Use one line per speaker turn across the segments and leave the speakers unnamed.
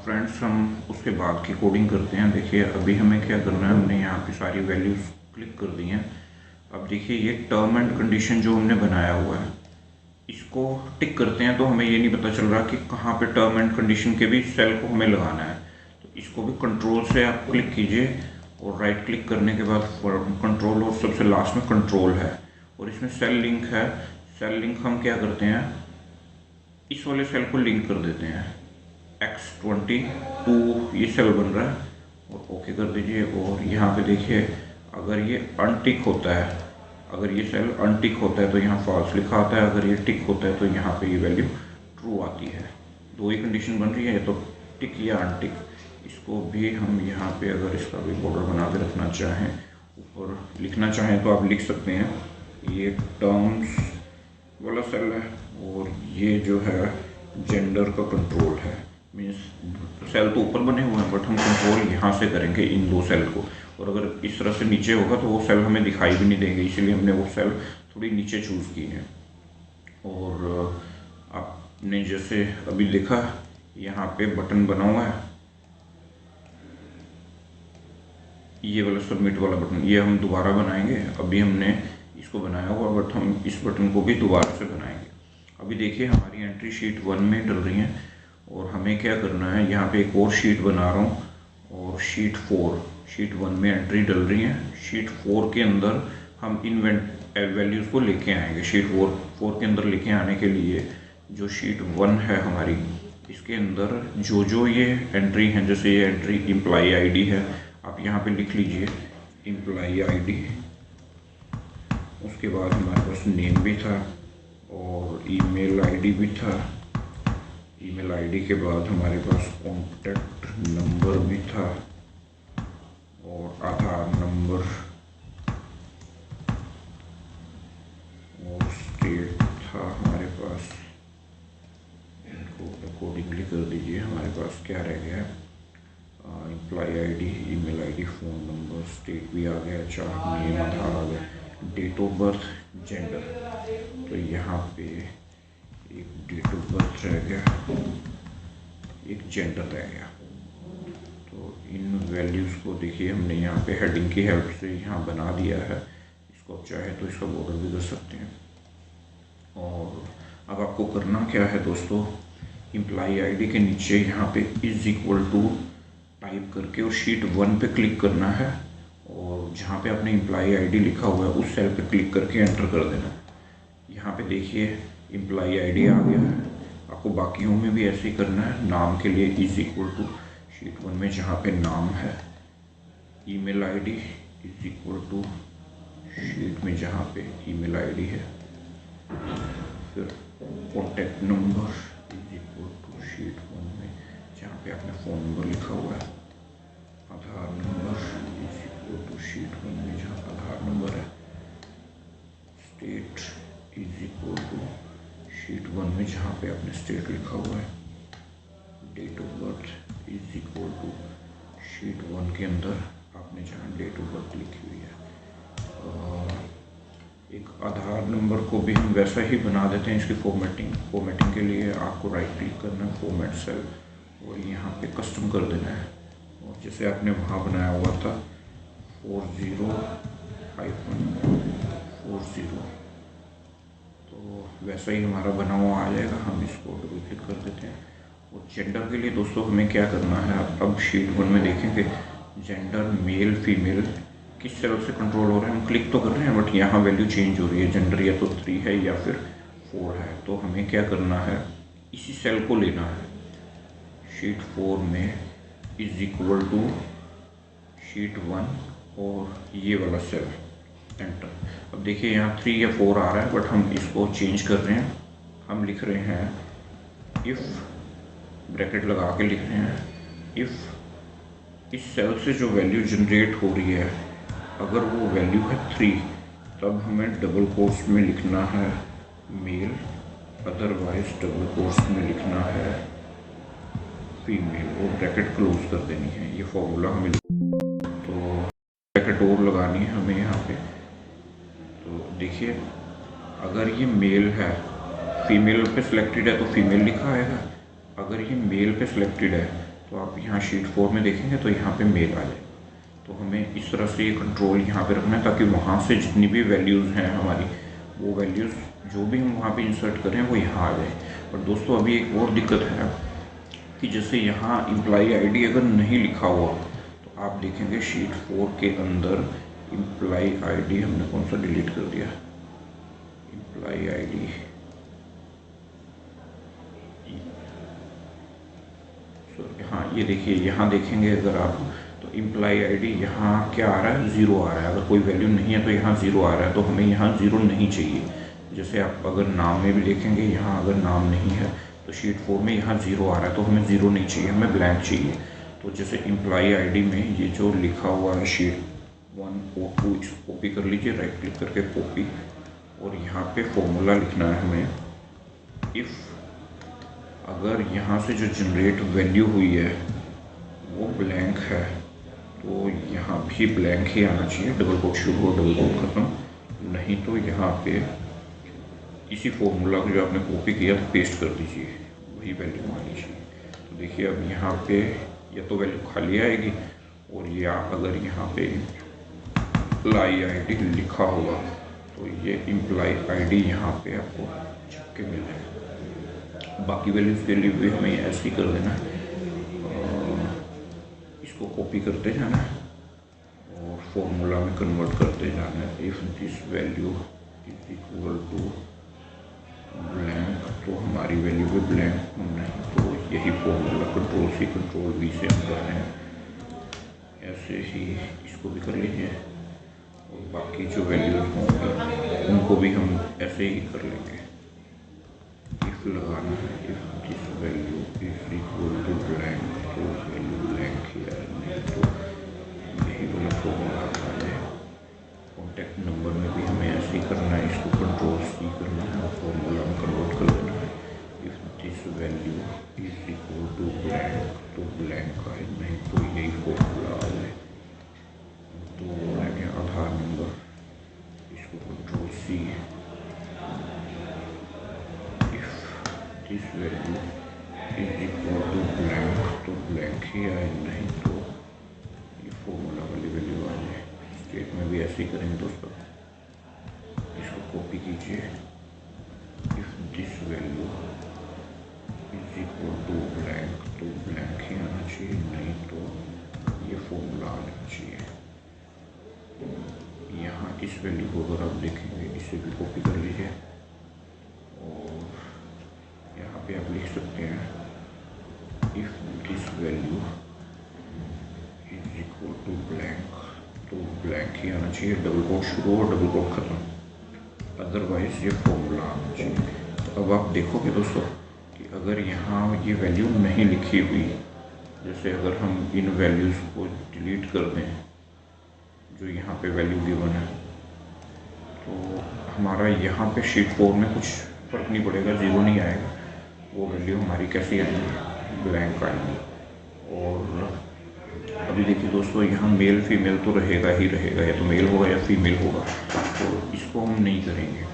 Friends, हम उसके बाद की कोडिंग करते हैं। देखिए अभी हमें क्या करना है, हमने यहाँ पे सारी वैल्यूज़ क्लिक कर दी हैं। अब देखिए ये टर्म एंड कंडीशन जो हमने बनाया हुआ है इसको टिक करते हैं, तो हमें ये नहीं पता चल रहा कि कहाँ पे टर्म एंड कंडीशन के भी सेल को हमें लगाना है। तो इसको भी कंट्रोल से आप क्लिक कीजिए और राइट क्लिक करने के बाद कंट्रोल और सबसे लास्ट में कंट्रोल है और इसमें सेल लिंक है। सेल लिंक हम क्या करते हैं, इस वाले सेल को लिंक कर देते हैं। X22 ये सेल बन रहा है और ओके कर दीजिए। और यहाँ पे देखिए अगर ये अनटिक होता है, अगर ये सेल अनटिक होता है तो यहाँ फॉल्स लिखा आता है, अगर ये टिक होता है तो यहाँ पे ये वैल्यू ट्रू आती है। दो ही कंडीशन बन रही है, तो टिक या अनटिक। इसको भी हम यहाँ पे अगर इसका भी बॉर्डर बना के रखना चाहें, ऊपर लिखना चाहें तो आप लिख सकते हैं। ये टर्म्स वाला सेल है और ये जो है जेंडर का कंट्रोल है। मीन्स सेल तो ऊपर बने हुए हैं बट हम कंट्रोल यहाँ से करेंगे इन दो सेल को। और अगर इस तरह से नीचे होगा तो वो सेल हमें दिखाई भी नहीं देंगे, इसीलिए हमने वो सेल थोड़ी नीचे चूज़ की है। और आपने जैसे अभी देखा यहाँ पे बटन बना हुआ है, ये वाला सबमिट वाला बटन, ये हम दोबारा बनाएंगे। अभी हमने इसको बनाया हुआ बट हम इस बटन को भी दोबारा से बनाएंगे। अभी देखिए हमारी एंट्री शीट 1 में डल रही है और हमें क्या करना है, यहाँ पे एक और शीट बना रहा हूँ और शीट 1 में एंट्री डल रही है। शीट 4 के अंदर हम इन वैल्यूज़ को लेके आएंगे। शीट 4 के अंदर लेके आने के लिए जो शीट 1 है हमारी, इसके अंदर जो जो ये एंट्री हैं, जैसे ये एंट्री एम्प्लॉई आईडी है, आप यहाँ पे लिख लीजिए एम्प्लॉई आईडी। उसके बाद हमारे पास नेम भी था और ईमेल आईडी भी था। ईमेल आईडी के बाद हमारे पास कॉन्टैक्ट नंबर भी था और आधार नंबर और स्टेट था हमारे पास। इनको अकॉर्डिंगली कर दीजिए। हमारे पास क्या रह गया, employee ID, email ID, phone number, state भी आ गया, चार नेम, आधार आ गया, डेट ऑफ बर्थ, जेंडर। तो यहाँ पे एक डेट ऑफ बर्थ रह गया, एक जेंडर रह गया। तो इन वैल्यूज़ को देखिए हमने यहाँ पे हेडिंग की हेल्प से यहाँ बना दिया है। इसको आप चाहे तो इसका बॉर्डर भी कर सकते हैं। और अब आपको करना क्या है दोस्तों, एम्प्लॉई आईडी के नीचे यहाँ पे इज़ इक्वल टू टाइप करके और शीट 1 पे क्लिक करना है और जहाँ पे आपने एम्प्लॉई आईडी लिखा हुआ है उस सेल पे क्लिक करके एंटर कर देना है। यहाँ पे देखिए एम्प्लॉई आईडी आ गया है। आपको बाकियों में भी ऐसे ही करना है। नाम के लिए इज़ इक्वल टू शीट 1 में जहाँ पे नाम है, email ID is equal to sheet में जहाँ पे ईमेल आईडी है, फिर contact number is equal to sheet 1 में जहाँ पे आपने फ़ोन नंबर लिखा हुआ है, Aadhaar number is equal to sheet 1 में जहाँ आधार नंबर है, state is equal to sheet 1 में जहाँ पे आपने स्टेट लिखा हुआ है, date of birth is equal to sheet 1 के अंदर आपने जहाँ डेट ऑफ बर्थ लिखी हुई है। एक आधार नंबर को भी हम वैसा ही बना देते हैं। इसकी फॉर्मेटिंग के लिए आपको राइट क्लिक करना है, फॉर्मेट सेल, और यहाँ पे कस्टम कर देना है। और जैसे आपने वहाँ बनाया हुआ था 40-40, तो वैसा ही हमारा बना हुआ आ जाएगा। हम इसको डबल क्लिक कर देते हैं। और जेंडर के लिए दोस्तों हमें क्या करना है, अब शीट 1 में देखेंगे जेंडर मेल फीमेल किस सेल से कंट्रोल हो रहा है। हम क्लिक तो कर रहे हैं बट यहाँ वैल्यू चेंज हो रही है। जेंडर या तो 3 है या फिर 4 है। तो हमें क्या करना है, इसी सेल को लेना है शीट 4 में इज इक्वल टू शीट 1 और ये वाला सेल, एंटर। अब देखिए यहाँ 3 या 4 आ रहा है बट हम इसको चेंज कर रहे हैं। हम लिख रहे हैं इफ़, ब्रैकेट लगा के लिख रहे हैं इफ़ इस सेल से जो वैल्यू जनरेट हो रही है अगर वो वैल्यू है 3, तब हमें डबल कोट्स में लिखना है मेल, अदरवाइज डबल कोट्स में लिखना है फीमेल और ब्रैकेट क्लोज कर देनी है। ये फॉर्मूला हमें, तो ब्रैकेट और लगानी है हमें यहाँ पे। तो देखिए अगर ये मेल है, फीमेल पे सिलेक्टेड है तो फीमेल लिखा आएगा, अगर ये मेल पे सिलेक्टेड है तो आप यहाँ शीट 4 में देखेंगे तो यहाँ पे मेल आ जाएगा। तो हमें इस तरह से ये कंट्रोल यहाँ पे रखना है ताकि वहाँ से जितनी भी वैल्यूज़ हैं हमारी, वो वैल्यूज़ जो भी हम वहाँ पे इंसर्ट करें वो यहाँ आ जाए। और दोस्तों अभी एक और दिक्कत है कि जैसे यहाँ एम्प्लॉई आईडी अगर नहीं लिखा हुआ तो आप देखेंगे शीट 4 के अंदर एम्प्लॉई आईडी हमने कौन सा डिलीट कर दिया, एम्प्लॉई आईडी, हाँ ये देखिए यहाँ देखेंगे अगर आप तो एम्प्लॉई आईडी यहाँ क्या आ रहा है, 0 आ रहा है। अगर कोई वैल्यू नहीं है तो यहाँ 0 आ रहा है, तो हमें यहाँ 0 नहीं चाहिए। जैसे आप अगर नाम में भी देखेंगे यहाँ अगर नाम नहीं है तो शीट 4 में यहाँ 0 आ रहा है, तो हमें 0 नहीं चाहिए, हमें ब्लैंक चाहिए। तो जैसे एम्प्लॉई आईडी में ये जो लिखा हुआ है शीट 1 और 2, इसको कॉपी कर लीजिए, राइट क्लिक करके कॉपी, और यहाँ पे फॉर्मूला लिखना है हमें। इफ़ अगर यहाँ से जो जनरेट वैल्यू हुई है वो ब्लैंक है तो यहाँ भी ब्लैंक ही आना चाहिए, डबल कोट शुरू और डबल कोट खत्म, नहीं तो यहाँ पे इसी फॉर्मूला को जो आपने कॉपी किया तो पेस्ट कर दीजिए, वही वैल्यू आनी चाहिए। तो देखिए अब यहाँ पे या तो वैल्यू खाली आएगी, और या अगर यहाँ पे एम्प्लॉई आईडी लिखा होगा तो ये एम्प्लॉई आईडी यहाँ पे आपको छप के मिल जाएगा। बाकी वैल्यूज़ के लिए भी हमें ऐसे ही कर देना है, इसको कॉपी करते जाना है और फॉर्मूला में कन्वर्ट करते जाना है। If this value is equal to blank तो हमारी वैल्यू पे ब्लैंक, नहीं तो यही formula control C control V से हम कर रहे हैं, ऐसे ही इसको भी कर लीजिए। और बाकी जो वैल्यूज होंगी उनको भी हम ऐसे ही कर लेंगे। इफ़ लगाना है, if this value is equal to blank तो वैल्यू ब्लैंक ही है, नहीं तो यही वाला फॉर्मूला आ जाए। कॉन्टैक्ट नंबर में भी हमें ऐसे ही करना है, इसको कंट्रोल सी करना है और फॉर्मूला में कन्वर्ट कर देना है। If this value is equal to blank तो ब्लैंक है, नहीं तो यही फॉर्मूला आ जाए। तो लगे आधार नंबर, इसको कंट्रोल सी, इस value is equal to blank तो ब्लैंक ही आए, नहीं तो ये फॉर्मूला वाली वैल्यू आ जाए। स्टेट में भी ऐसे ही करेंगे दोस्तों, इसको कॉपी कीजिए। If this value is equal to blank तो ब्लैंक ही आना चाहिए, नहीं तो ये फॉर्मूला आना चाहिए। यहाँ इस वैल्यू को अगर आप देखेंगे, इसे भी कॉपी कर लीजिए और यहाँ पे आप लिख सकते हैं if this value is equal to blank तो ब्लैंक ही आना चाहिए, डबल कोट शुरू और डबल कोट खत्म, अदरवाइज ये फॉर्मूला आना चाहिए। तो अब आप देखोगे दोस्तों कि अगर यहाँ ये वैल्यू नहीं लिखी हुई, जैसे अगर हम इन वैल्यूज़ को डिलीट कर दें जो यहाँ पे वैल्यू गिवन है, तो हमारा यहाँ पे शीट 4 में कुछ फ़र्क नहीं पड़ेगा, 0 नहीं आएगा, वो वैल्यू हमारी कैसी आएगी, ब्लैंक आएगी। और अभी देखिए दोस्तों यहाँ मेल फीमेल तो रहेगा ही रहेगा, या तो मेल होगा या फीमेल होगा, तो इसको हम नहीं करेंगे।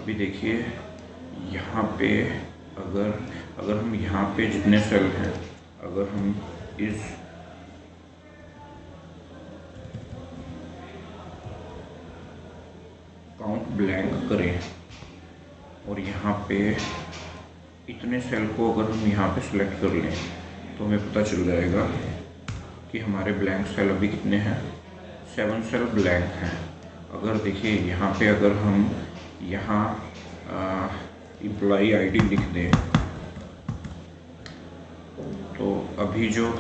अभी देखिए यहाँ पे अगर हम यहाँ पे जितने सेल हैं, अगर हम इस काउंट ब्लैंक करें और यहाँ पे इतने सेल को अगर हम यहाँ पे सिलेक्ट कर लें तो हमें पता चल जाएगा कि हमारे ब्लैंक सेल अभी कितने हैं, 7 सेल ब्लैंक हैं। अगर देखिए यहाँ पे अगर हम यहाँ एम्प्लॉई आईडी लिख दें तो अभी जो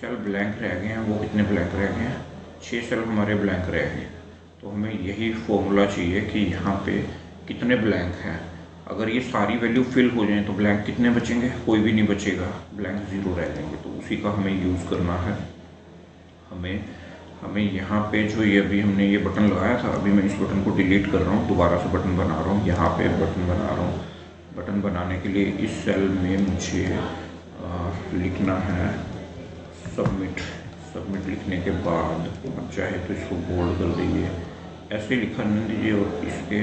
सेल ब्लैंक रह गए हैं वो कितने ब्लैंक रह गए हैं, 6 सेल हमारे ब्लैंक रह गए। तो हमें यही फॉर्मूला चाहिए कि यहाँ पे कितने ब्लैंक हैं। अगर ये सारी वैल्यू फिल हो जाएं तो ब्लैंक कितने बचेंगे, कोई भी नहीं बचेगा, ब्लैंक 0 रह जाएंगे। तो उसी का हमें यूज़ करना है। हमें यहाँ पे जो ये अभी हमने ये बटन लगाया था, अभी मैं इस बटन को डिलीट कर रहा हूँ, दोबारा से बटन बना रहा हूँ, यहाँ पे बटन बना रहा हूँ। बटन बनाने के लिए इस सेल में मुझे लिखना है सबमिट लिखने के बाद आप चाहे तो इसको बोल्ड कर दीजिए, ऐसे लिखा नहीं दीजिए और इसके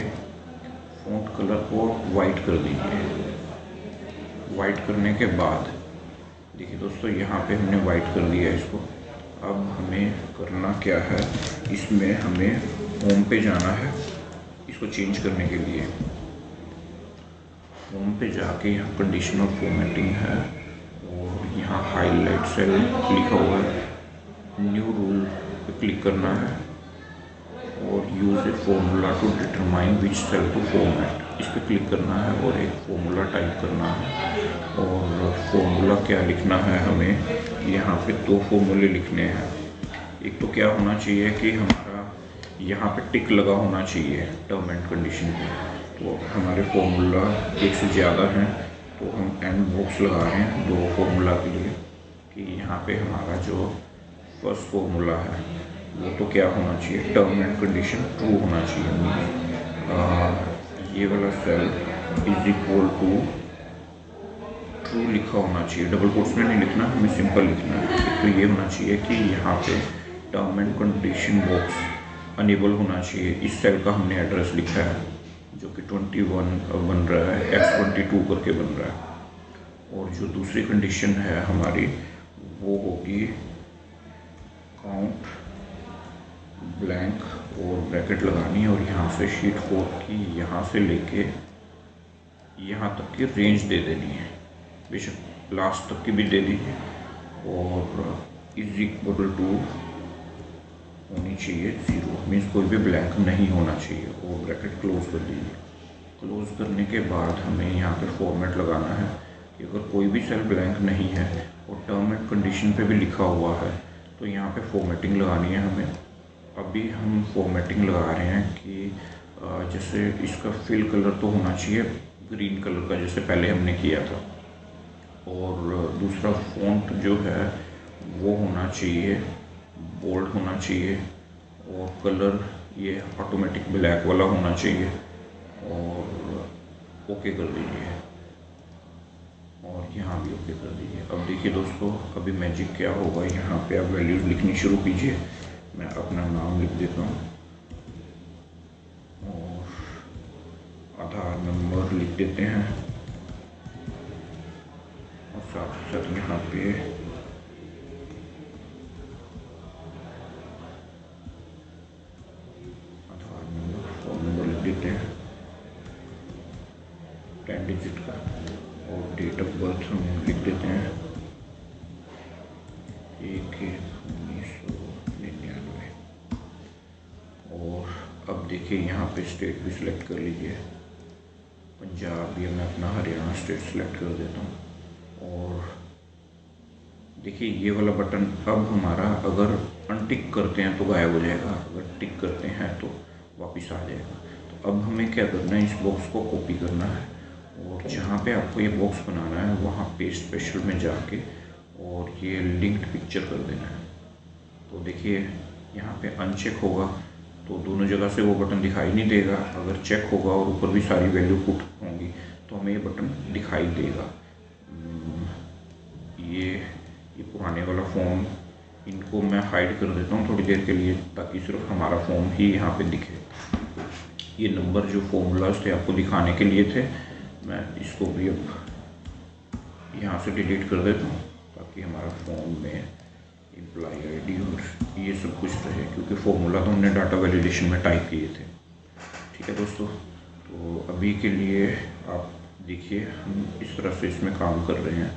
फ़ॉन्ट कलर को वाइट कर दीजिए। वाइट करने के बाद देखिए दोस्तों, यहाँ पे हमने वाइट कर दिया इसको। अब हमें करना क्या है, इसमें हमें होम पे जाना है इसको चेंज करने के लिए। होम पे जाके यहाँ कंडीशन ऑफ फॉर्मेटिंग है और यहाँ हाईलाइट सेल लिखा हुआ है, न्यू रूल पे क्लिक करना है और use a formula to determine which cell to format, इस पर क्लिक करना है और एक फॉर्मूला टाइप करना है। और फॉर्मूला क्या लिखना है, हमें यहाँ पे 2 फॉर्मूले लिखने हैं। एक तो क्या होना चाहिए कि हमारा यहाँ पे टिक लगा होना चाहिए टर्म एंड कंडीशन पे, तो हमारे फॉर्मूला एक से ज़्यादा हैं तो हम एंड बॉक्स लगा रहे हैं 2 फॉर्मूला के लिए कि यहाँ पे हमारा जो फर्स्ट फॉर्मूला है वो तो क्या होना चाहिए, टर्म एंड कंडीशन ट्रू होना चाहिए। ये वाला cell is equal to true लिखा होना चाहिए, डबल कोट्स में नहीं लिखना, हमें सिंपल लिखना है। तो ये होना चाहिए कि यहाँ पे term and condition box enable होना चाहिए। इस सेल का हमने एड्रेस लिखा है जो कि 21 बन रहा है, X22 करके बन रहा है। और जो दूसरी कंडीशन है हमारी वो होगी काउंट ब्लैंक और ब्रैकेट लगानी है और यहाँ से शीट 4 की यहाँ से लेके यहाँ तक की रेंज दे देनी है, बेशक लास्ट तक की भी दे दीजिए। और इज इक्वल टू होनी चाहिए 0, मीन्स कोई भी ब्लैंक नहीं होना चाहिए और ब्रैकेट क्लोज कर दीजिए। क्लोज करने के बाद हमें यहाँ पे फॉर्मेट लगाना है कि अगर कोई भी सेल ब्लैंक नहीं है और टर्म एंड कंडीशन पे भी लिखा हुआ है तो यहाँ पे फॉर्मेटिंग लगानी है हमें। अभी हम फॉर्मेटिंग लगा रहे हैं कि जैसे इसका फिल कलर तो होना चाहिए ग्रीन कलर का जैसे पहले हमने किया था, और दूसरा फॉन्ट जो है वो होना चाहिए बोल्ड होना चाहिए और कलर ये ऑटोमेटिक ब्लैक वाला होना चाहिए और ओके कर दीजिए और यहाँ भी ओके कर दीजिए। अब देखिए दोस्तों, अभी मैजिक क्या होगा, यहाँ पे आप वैल्यूज़ लिखनी शुरू कीजिए। मैं अपना नाम लिख देता हूँ और आधार नंबर लिख देते हैं और साथ ही साथ यहाँ पे आधार नंबर फ़ोन नंबर लिख देते हैं 10 डिजिट का, और डेट ऑफ बर्थ हम लिख देते हैं 1/1/1999। और अब देखिए यहाँ पे स्टेट भी सिलेक्ट कर लीजिए, पंजाब या मैं अपना हरियाणा स्टेट सिलेक्ट कर देता हूँ। और देखिए ये वाला बटन अब हमारा अगर अनटिक करते हैं तो गायब हो जाएगा, अगर टिक करते हैं तो वापस आ जाएगा। तो अब हमें क्या करना है, इस बॉक्स को कॉपी करना है और जहाँ पे आपको ये बॉक्स बनाना है वहाँ पे स्पेशल में जाके और ये लिंक्ड पिक्चर कर देना है। तो देखिए यहाँ पे अनचेक होगा तो दोनों जगह से वो बटन दिखाई नहीं देगा, अगर चेक होगा और ऊपर भी सारी वैल्यू पुट होंगी तो हमें ये बटन दिखाई देगा। ये पुराने वाला फॉर्म इनको मैं हाइड कर देता हूँ थोड़ी देर के लिए ताकि सिर्फ हमारा फॉर्म ही यहाँ पे दिखे। ये नंबर जो फॉर्मूलाज थे आपको दिखाने के लिए थे, मैं इसको भी अब यहाँ से डिलीट कर देता हूँ ताकि हमारा फॉर्म में एम्प्लॉय आईडी और ये सब कुछ रहे, क्योंकि फॉर्मूला तो हमने डाटा वैलिडेशन में टाइप किए थे। ठीक है दोस्तों, तो अभी के लिए आप देखिए हम इस तरह से इसमें काम कर रहे हैं।